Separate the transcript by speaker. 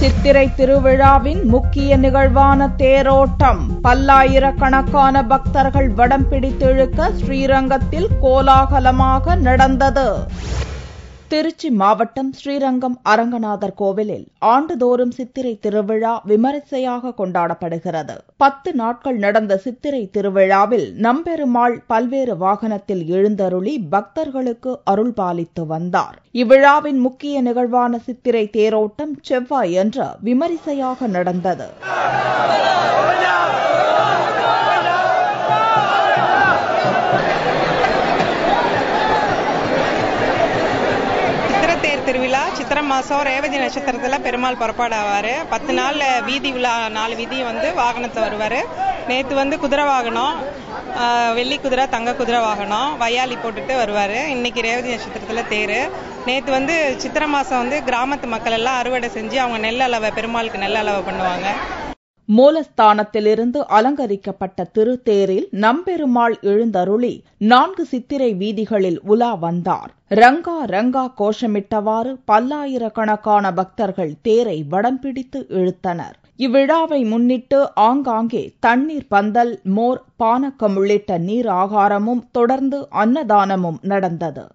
Speaker 1: சித்திரை திருவிழாவின் முக்கிய நிகழ்வான தேரோட்டம். பல்லாயிரக்கணக்கான பக்தர்கள் வடம் பிடித்திழுக்க ஸ்ரீரங்கத்தில் கோலாகலமாக நடந்தது. திருச்சி மாவட்டம் ஸ்ரீரங்கம் அரங்கநாதர் கோவிலில் ஆண்டுதோறும் சித்திரை திருவிழா விமரிசையாக கொண்டாடப்படுகிறது. 10 நாட்கள் நடந்த சித்திரை திருவிழாவில் நம்பெருமாள் பல்வேறு வாகனத்தில் எழுந்தருளி பக்தர்களுக்கு அருள்பாலித்து வந்தார். இவ்விழாவின் முக்கிய நிகழ்வான சித்திரை தேரோட்டம் செவ்வாயன்று விமரிசையாக நடந்தது.
Speaker 2: திருவிழா சித்திரை மாசம் ரேவதி நட்சத்திரத்துல பெருமாள் புறப்பாடு ஆவாரு. 10 நாள் வீதி உலா 4 வீதியும் வாகனத்தை வருவாரு. நேத்து குதிரை வாகனம், வெள்ளி குதிரை, தங்க குதிரை வாகனம், வையாலி போட்டுட்டு வருவாரு. இன்னைக்கு ரேவதி நட்சத்திரத்துல தேரு. நேத்து சித்திரை மாசம் கிராமத்து மக்கள் எல்லாம் அறுவடை செஞ்சு அவங்க நெல் அளவை பெருமாளுக்கு நெல் அளவை பண்ணுவாங்க.
Speaker 1: மூலஸ்தானத்திலிருந்து அலங்கரிக்கப்பட்ட திருத்தேரில் நம்பெருமாள் எழுந்தருளி 4 சித்திரை வீதிகளில் உலா வந்தார். ரங்கா ரங்கா கோஷமிட்டவாறு பல்லாயிரக்கணக்கான பக்தர்கள் தேரை வடம் பிடித்து இழுத்தனர். இவ்விழாவை முன்னிட்டு ஆங்காங்கே தண்ணீர் பந்தல், மோர், பானக்கம் உள்ளிட்ட நீர் ஆகாரமும் தொடர்ந்து அன்னதானமும் நடந்தது.